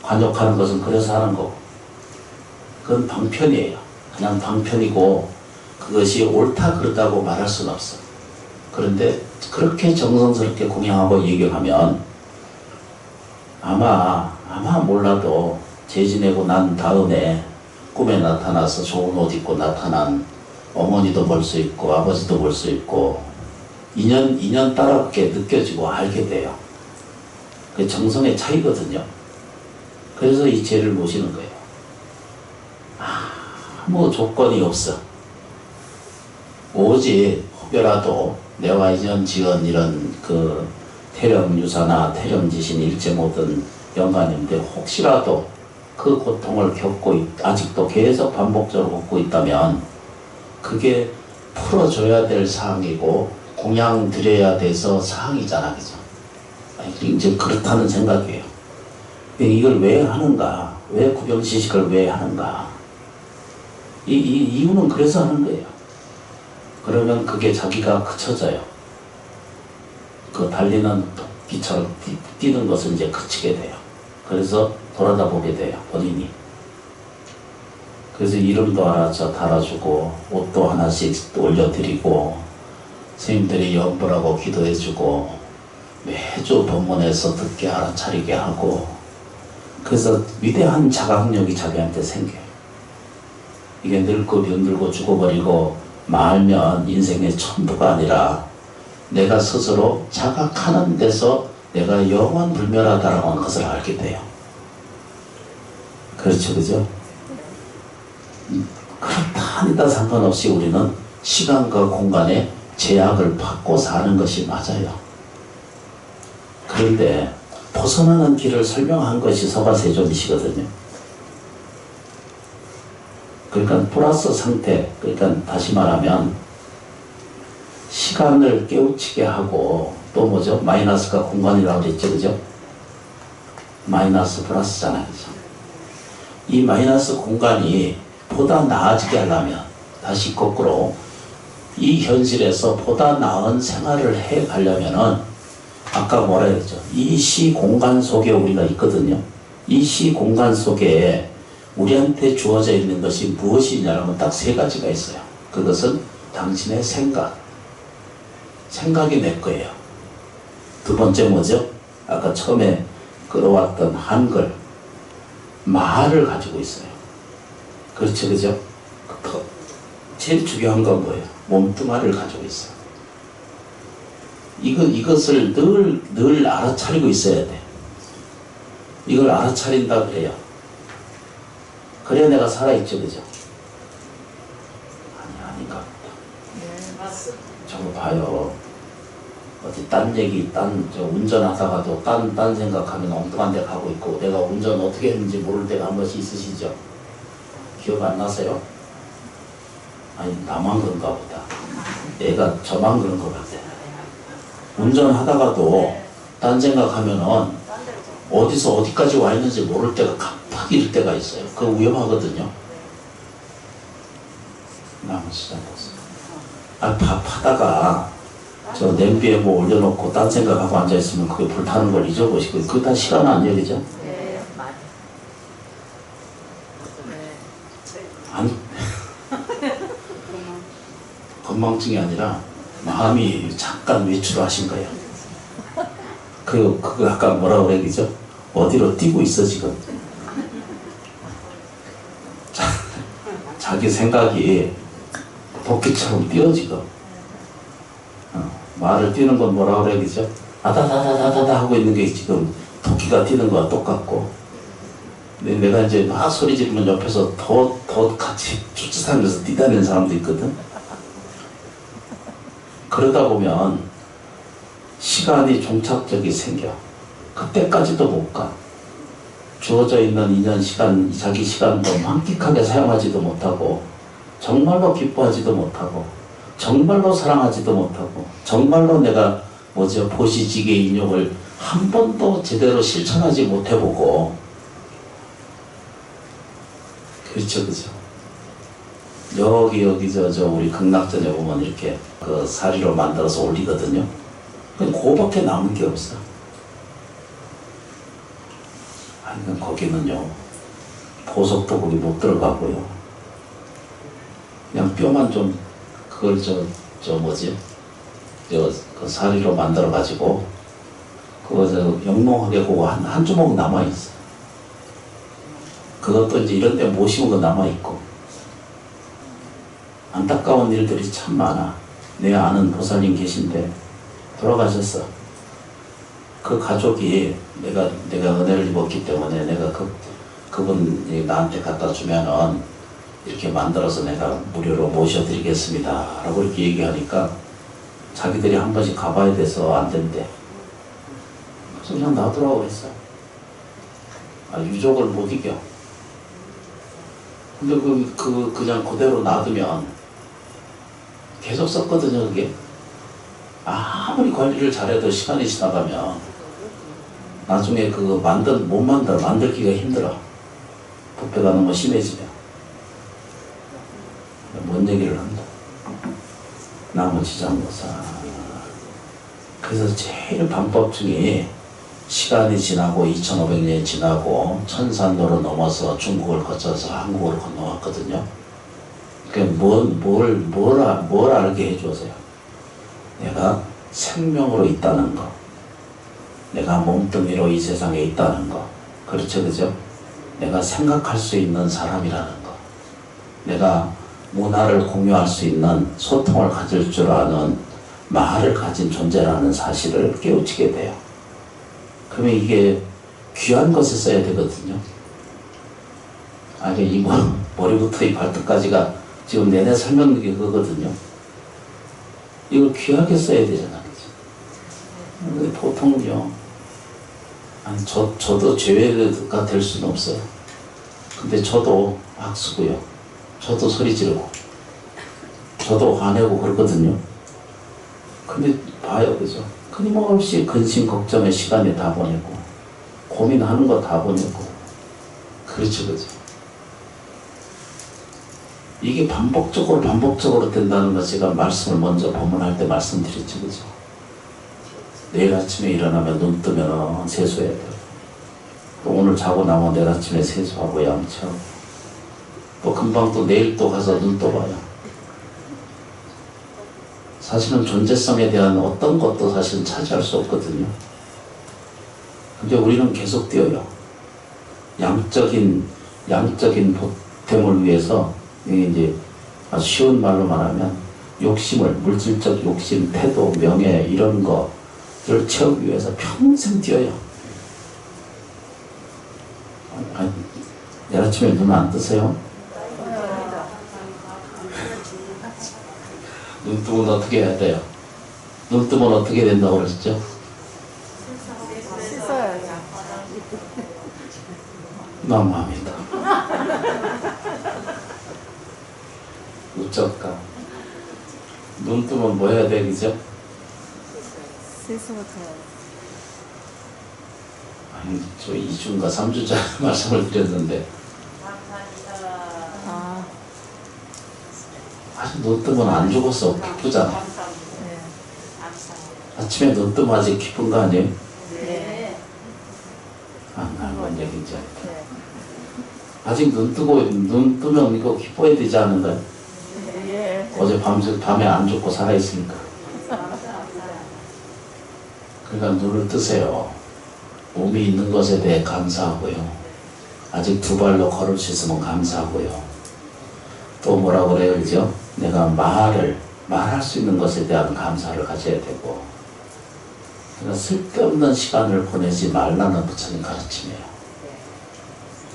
Speaker 1: 관역하는 것은 그래서 하는 거고. 그건 방편이에요. 그냥 방편이고 그것이 옳다 그르다고 말할 수는 없어. 그런데 그렇게 정성스럽게 공양하고 얘기하면 아마 몰라도 재지내고 난 다음에 꿈에 나타나서 좋은 옷 입고 나타난 어머니도 볼 수 있고 아버지도 볼 수 있고 인연 따랍게 느껴지고 알게 돼요. 그 정성의 차이거든요. 그래서 이 죄를 모시는 거예요. 아무 조건이 없어. 오직 혹여라도 내와 인연 지은 이런 그 태령유사나 태령지신 일체 모든 영가님들 혹시라도 그 고통을 겪고 아직도 계속 반복적으로 겪고 있다면 그게 풀어줘야 될 사항이고 공양 드려야 돼서 사항이잖아, 그죠? 이제 그렇다는 생각이에요. 이걸 왜 하는가? 왜 구병시식을 왜 하는가? 이 이유는 그래서 하는 거예요. 그러면 그게 자기가 그쳐져요. 그 달리는 토끼처럼 뛰는 것을 이제 그치게 돼요. 그래서 돌아다 보게 돼요, 본인이. 그래서 이름도 달아주고 옷도 하나씩 올려드리고 스님들이 염불하고 기도해주고 매주 법문에서 듣게 알아차리게 하고, 그래서 위대한 자각력이 자기한테 생겨요. 이게 늙고 병들고 죽어버리고 말면 인생의 전부가 아니라 내가 스스로 자각하는 데서 내가 영원불멸하다라는 것을 알게 돼요. 그렇죠, 그죠? 그렇다 아니다 상관없이 우리는 시간과 공간에 제약을 받고 사는 것이 맞아요. 그런데 벗어나는 길을 설명한 것이 서가세존이시거든요. 그러니까 플러스 상태, 그러니까 다시 말하면 시간을 깨우치게 하고, 또 뭐죠? 마이너스가 공간이라고 그랬죠, 그죠? 마이너스 플러스잖아요, 그죠? 이 마이너스 공간이 보다 나아지게 하려면, 다시 거꾸로 이 현실에서 보다 나은 생활을 해 가려면은, 아까 뭐라 했죠? 이 시 공간 속에 우리가 있거든요. 이 시 공간 속에 우리한테 주어져 있는 것이 무엇이냐면 딱 세 가지가 있어요. 그것은 당신의 생각이 내 거예요. 두 번째 뭐죠? 아까 처음에 끌어왔던 한글, 말을 가지고 있어요. 그렇죠, 그죠? 제일 중요한 건 뭐예요? 몸뚱아리를 가지고 있어요. 이것을 늘 알아차리고 있어야 돼. 이걸 알아차린다 그래요. 그래야 내가 살아있죠, 그죠? 아닌가 보다. 저거 봐요. 어디 딴 얘기, 운전하다가도 딴 생각하면 엉뚱한 데 가고 있고, 내가 운전 어떻게 했는지 모를 때가 한 번씩 있으시죠? 기억 안 나세요? 아니, 나만 그런가 보다. 얘가 저만 그런 것 같아. 운전하다가도 딴 생각하면은 어디서 어디까지 와 있는지 모를 때가 깜빡 이럴 때가 있어요. 그거 위험하거든요. 나무 시작했어. 밥하다가 저 냄비에 뭐 올려놓고 딴 생각하고 앉아있으면 그게 불타는 걸 잊어보시고, 그거 다 시간 아니에요, 그죠?
Speaker 2: 네, 맞아요.
Speaker 1: 아니, 건망증이 아니라 마음이 잠깐 외출하신 거예요. 그거 아까 뭐라 그래, 그죠? 어디로 뛰고 있어, 지금. 자기 생각이 도끼처럼 뛰어, 지금. 말을 뛰는 건 뭐라 그래, 그죠? 아다다다다다 하고 있는 게 지금 도끼가 뛰는 거와 똑같고. 근데 내가 이제 막 소리 지르면 옆에서 더 같이 쫓아다니면서 뛰다니는 사람도 있거든. 그러다 보면 시간이 종착적이 생겨. 그때까지도 못 가. 주어져 있는 인연 시간, 자기 시간도 만끽하게 사용하지도 못하고, 정말로 기뻐하지도 못하고, 정말로 사랑하지도 못하고, 정말로 내가 보시지게 인욕을 한 번도 제대로 실천하지 못해보고. 그렇죠, 그죠? 여기 우리 극락전에 보면 이렇게 그 사리로 만들어서 올리거든요. 그거밖에 남은 게 없어. 아니, 거기는요, 보석도 거기 못 들어가고요. 그냥 뼈만 좀, 그걸 그 사리로 만들어가지고, 그거 영롱하게 그거 한 주먹 남아있어. 그것도 이제 이런 데 모시는 거 남아있고. 안타까운 일들이 참 많아. 내 아는 보살님 계신데 돌아가셨어. 그 가족이 내가 은혜를 입었기 때문에 내가 그분 나한테 갖다 주면은 이렇게 만들어서 내가 무료로 모셔드리겠습니다 라고 이렇게 얘기하니까 자기들이 한 번씩 가봐야 돼서 안 된대. 그래서 그냥 놔두라고 했어. 유족을 못 이겨. 근데 그냥 그대로 놔두면 계속 썼거든요, 그게. 아무리 관리를 잘해도 시간이 지나가면 나중에 만들기가 힘들어. 부패가 너무 심해지면. 뭔 얘기를 한다. 나무지장보살. 그래서 제일 방법 중에 시간이 지나고 2500년이 지나고 천산도로 넘어서 중국을 거쳐서 한국으로 건너왔거든요. 그러니까 뭘 알게 해주세요. 내가 생명으로 있다는 거. 내가 몸뚱이로 이 세상에 있다는 거. 그렇죠, 그죠? 내가 생각할 수 있는 사람이라는 거. 내가 문화를 공유할 수 있는 소통을 가질 줄 아는 말을 가진 존재라는 사실을 깨우치게 돼요. 그러면 이게 귀한 것에 써야 되거든요. 아니, 이거 머리부터 이 발끝까지가 지금 내내 설명드린 그거거든요. 이걸 귀하게 써야 되잖아, 그죠? 근데 보통은요, 아니, 저도 제외가 될 수는 없어요. 근데 저도 악수고요. 저도 소리 지르고, 저도 화내고 그러거든요. 근데 봐요, 그죠? 끊임없이 근심 걱정에 시간이 다 보내고, 고민하는 거 다 보내고, 그렇죠, 그죠? 이게 반복적으로 된다는 거 제가 말씀을 먼저 법문할 때 말씀드렸죠, 그죠? 내일 아침에 일어나면 눈 뜨면 세수해야 돼요. 또 오늘 자고 나면 내일 아침에 세수하고 양치하고, 또 금방 또 내일 또 가서 눈 떠봐요. 사실은 존재성에 대한 어떤 것도 사실은 차지할 수 없거든요. 근데 우리는 계속 뛰어요. 양적인 보탬을 위해서, 이제 아주 쉬운 말로 말하면 욕심을, 물질적 욕심, 태도, 명예 이런 것을 채우기 위해서 평생 뛰어요. 아니, 내일 아침에 눈 안 뜨세요? 눈 뜨면 어떻게 해야 돼요? 눈 뜨면 어떻게 된다고 그러셨죠?
Speaker 2: 씻어야죠.
Speaker 1: 너무합니다. 우쩍가. 눈 뜨면 뭐 해야 돼, 그죠?
Speaker 2: 세수부터.
Speaker 1: 아니, 저 2주인가 3주째 말씀을 드렸는데, 아직 눈 뜨면 안 죽었어. 기쁘잖아.
Speaker 2: 네.
Speaker 1: 아침에 눈 뜨면 아직 기쁜 거 아니에요?
Speaker 2: 네.
Speaker 1: 뭔 얘기인지 알겠다.
Speaker 2: 네.
Speaker 1: 아직 눈 뜨면 이거 기뻐야 되지 않은가요?
Speaker 2: 예.
Speaker 1: 어제 밤에 안 죽고 살아있으니까. 그러니까 눈을 뜨세요. 몸이 있는 것에 대해 감사하고요. 아직 두 발로 걸을 수 있으면 감사하고요. 또 뭐라고 그래요, 그죠? 내가 말할 수 있는 것에 대한 감사를 가져야 되고, 그러니까 쓸데없는 시간을 보내지 말라는 부처님 가르침이에요.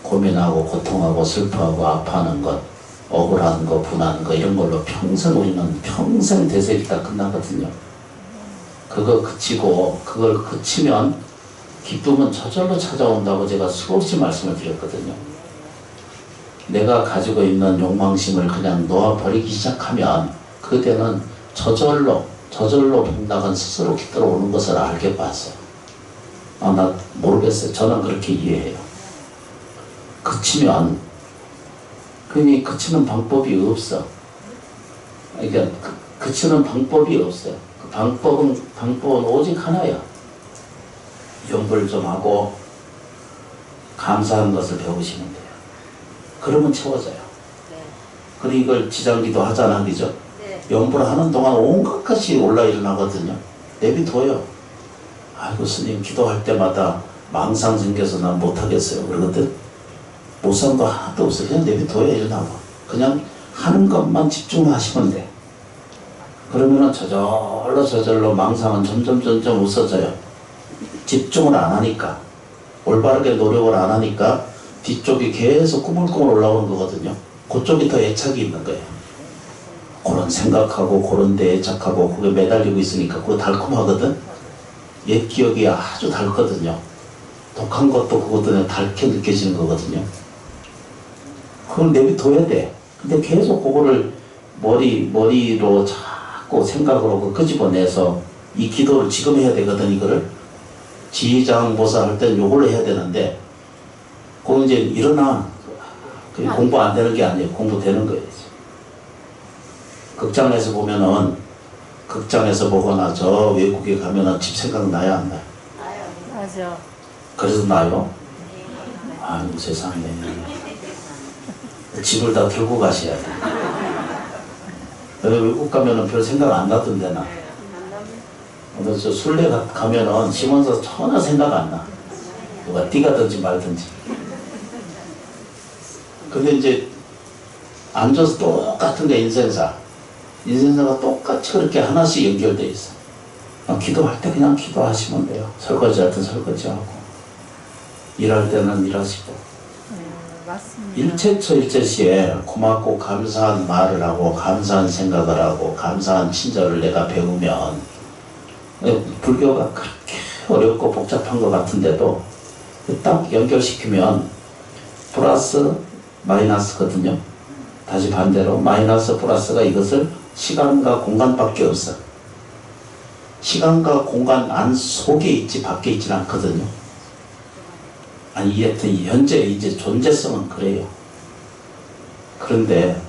Speaker 1: 고민하고 고통하고 슬퍼하고 아파하는 것, 억울한 거, 분한 거 이런 걸로 우리는 평생 되새기다 끝나거든요. 그거 그치고 그걸 그치면 기쁨은 저절로 찾아온다고 제가 수없이 말씀을 드렸거든요. 내가 가지고 있는 욕망심을 그냥 놓아버리기 시작하면 그때는 저절로 병락은 스스로 깃들어오는 것을 알게 봤어요. 나 모르겠어요. 저는 그렇게 이해해요. 그치면 그치는 방법이 없어. 그러니까 그치는 방법이 없어요. 그 방법은 오직 하나야. 염불 좀 하고 감사한 것을 배우시면 돼요. 그러면 채워져요. 그리고 이걸 지장기도 하잖아, 그죠? 염불을 하는 동안 온갖 것이 올라 일어나거든요. 내비둬요. 아이고 스님 기도할 때마다 망상 생겨서 난 못하겠어요. 그러거든. 못상도 하나도 없어요. 그냥 내비둬야 일어나고. 그냥 하는 것만 집중하시면 돼. 그러면은 저절로 망상은 점점 웃어져요. 집중을 안 하니까, 올바르게 노력을 안 하니까 뒤쪽이 계속 꾸물꾸물 올라오는 거거든요. 그쪽이 더 애착이 있는 거예요. 그런 생각하고 그런 데 애착하고 그게 매달리고 있으니까 그거 달콤하거든. 옛 기억이 아주 달거든요. 독한 것도 그것도 달게 느껴지는 거거든요. 그걸 내비둬야 돼. 근데 계속 그거를 머리로 자꾸 생각으로 끄집어내서 이 기도를 지금 해야 되거든. 이거를 지장보살 할 때는 요걸로 해야 되는데, 그거 이제 일어나. 공부 안 되는 게 아니에요. 공부되는 거예요. 극장에서 보면은 극장에서 보거나 저 외국에 가면은 집 생각나야 안 나요?
Speaker 2: 맞아.
Speaker 1: 그래서 나요? 아이고 세상에. 집을 다 들고 가셔야 돼. 외국 가면은 별 생각 안 나던데 나. 오늘 저 순례 가면은 심원서 전혀 생각 안 나. 누가 뛰가든지 말든지. 근데 이제 앉아서 똑같은 게 인생사. 인생사가 똑같이 그렇게 하나씩 연결되어 있어. 기도할 때 그냥 기도하시면 돼요. 설거지할 때 설거지하고. 일할 때는 일하시고.
Speaker 2: 맞습니다.
Speaker 1: 일체처 일체시에 고맙고 감사한 말을 하고 감사한 생각을 하고 감사한 친절을 내가 배우면 불교가 그렇게 어렵고 복잡한 것 같은데도 딱 연결시키면 플러스 마이너스거든요. 다시 반대로 마이너스 플러스가 이것을 시간과 공간밖에 없어. 시간과 공간 안 속에 있지 밖에 있지 않거든요. 아니 여튼 현재 이제 존재성은 그래요. 그런데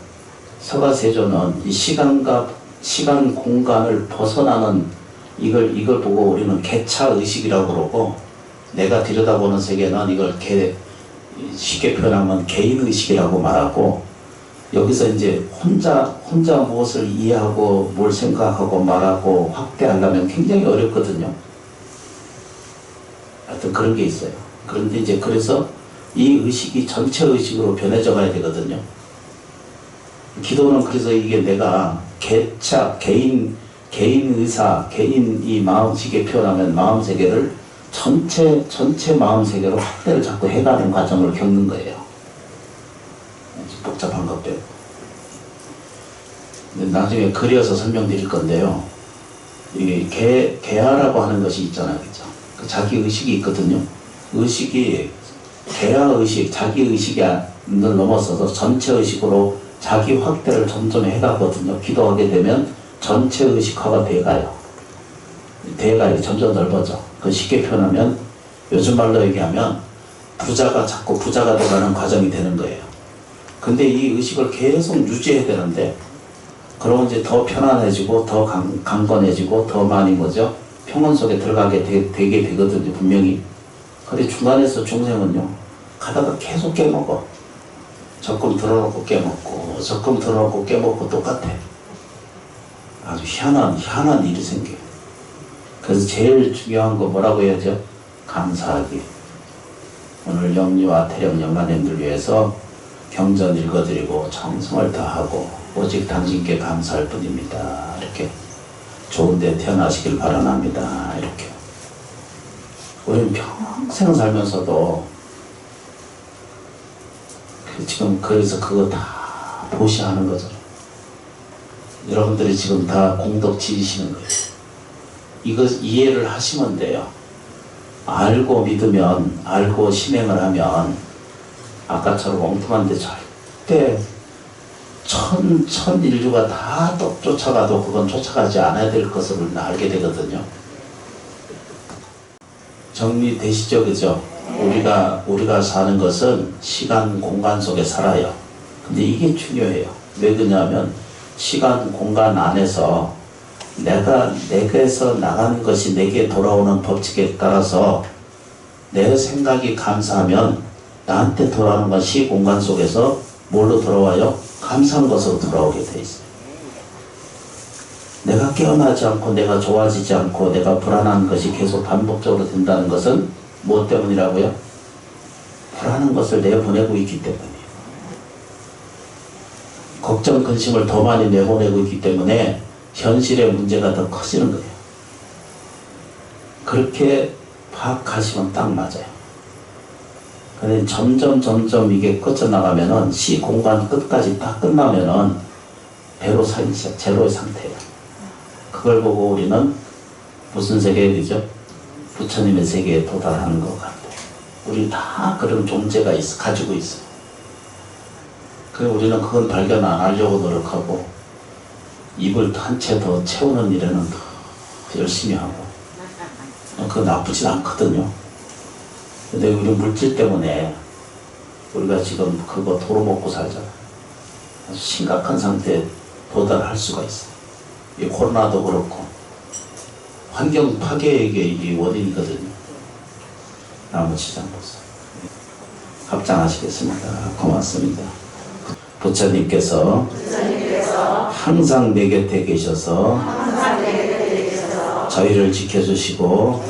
Speaker 1: 서가세조는 이 시간과 시간 공간을 벗어나는 이걸 보고 우리는 개차 의식이라고 그러고, 내가 들여다보는 세계는 이걸 쉽게 표현하면 개인 의식이라고 말하고, 여기서 이제 혼자 무엇을 이해하고 뭘 생각하고 말하고 확대하려면 굉장히 어렵거든요. 하여튼 그런 게 있어요. 그런데 이제 그래서 이 의식이 전체 의식으로 변해져 가야 되거든요. 기도는 그래서 이게 내가 개차, 개인 의사, 개인 이 마음식에 표현하면 마음 세계를 전체 마음 세계로 확대를 자꾸 해가는 과정을 겪는 거예요. 복잡한 것 빼고. 근데 나중에 그려서 설명드릴 건데요. 이 개하라고 하는 것이 있잖아요, 그죠? 그 자기 의식이 있거든요. 의식이 개하 의식, 자기 의식이 넘어서서 전체 의식으로 자기 확대를 점점 해가거든요. 기도하게 되면 전체 의식화가 돼가요. 돼가요. 점점 넓어져. 그 쉽게 표현하면 요즘 말로 얘기하면 부자가 자꾸 부자가 돼가는 과정이 되는 거예요. 근데 이 의식을 계속 유지해야 되는데, 그러면 이제 더 편안해지고 더 강건해지고 더 많이 뭐죠? 평온 속에 들어가게 되게 되거든요, 분명히. 근데 중간에서 중생은요, 가다가 계속 깨먹어. 적금 들어놓고 깨먹고, 적금 들어놓고 깨먹고 똑같아. 아주 희한한 일이 생겨요. 그래서 제일 중요한 거 뭐라고 해야죠? 감사하기. 오늘 영리와 태령 영가님들 위해서 경전 읽어드리고 정성을 다하고 오직 당신께 감사할 뿐입니다. 이렇게 좋은 데 태어나시길 바라납니다. 이렇게. 우리는 평생 살면서도 지금 그래서 그거 다 보시하는 거죠. 여러분들이 지금 다 공덕 지으시는 거예요. 이거 이해를 하시면 돼요. 알고 믿으면, 알고 실행을 하면 아까처럼 엉뚱한데 절대 천 인류가 다 쫓아가도 그건 쫓아가지 않아야 될 것을 우리는 알게 되거든요. 정리되시죠, 그죠? 우리가 사는 것은 시간, 공간 속에 살아요. 근데 이게 중요해요. 왜 그러냐면 시간, 공간 안에서 내게서 나가는 것이 내게 돌아오는 법칙에 따라서 내 생각이 감사하면 나한테 돌아오는 것이 공간 속에서 뭘로 돌아와요? 감사한 것으로 돌아오게 돼 있어요. 내가 깨어나지 않고 내가 좋아지지 않고 내가 불안한 것이 계속 반복적으로 된다는 것은 무엇 때문이라고요? 불안한 것을 내보내고 있기 때문이에요. 걱정, 근심을 더 많이 내보내고 있기 때문에 현실의 문제가 더 커지는 거예요. 그렇게 파악하시면 딱 맞아요. 근데 점점 이게 꺼져나가면은 시 공간 끝까지 딱 끝나면은 제로의 상태예요. 그걸 보고 우리는 무슨 세계에 되죠? 부처님의 세계에 도달하는 것 같아요. 우리 다 그런 존재가 가지고 있어요. 그래서 우리는 그건 발견 안 하려고 노력하고 입을 한 채 더 채우는 일에는 더 열심히 하고, 그거 나쁘진 않거든요. 근데 우리 물질 때문에 우리가 지금 그거 도로 먹고 살잖아. 아주 심각한 상태에 도달할 수가 있어. 이 코로나도 그렇고 환경 파괴의 이 원인이거든요. 나무치장보사 합장하시겠습니다. 고맙습니다. 부처님께서 항상 내 곁에 계셔서 저희를 지켜주시고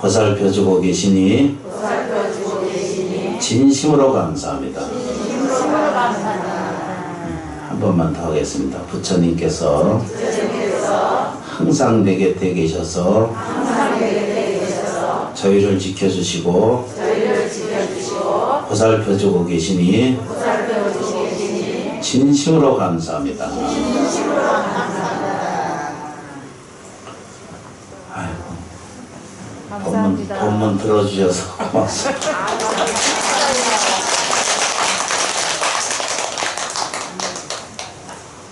Speaker 1: 보살펴주고 계시니 진심으로 감사합니다. 한 번만 더 하겠습니다. 부처님께서 항상 내 곁에 계셔서 저희를 지켜주시고 보살펴주고 계시니 진심으로 감사합니다. 아이고,
Speaker 2: 감사합니다.
Speaker 1: 본문 들어주셔서 고맙습니다.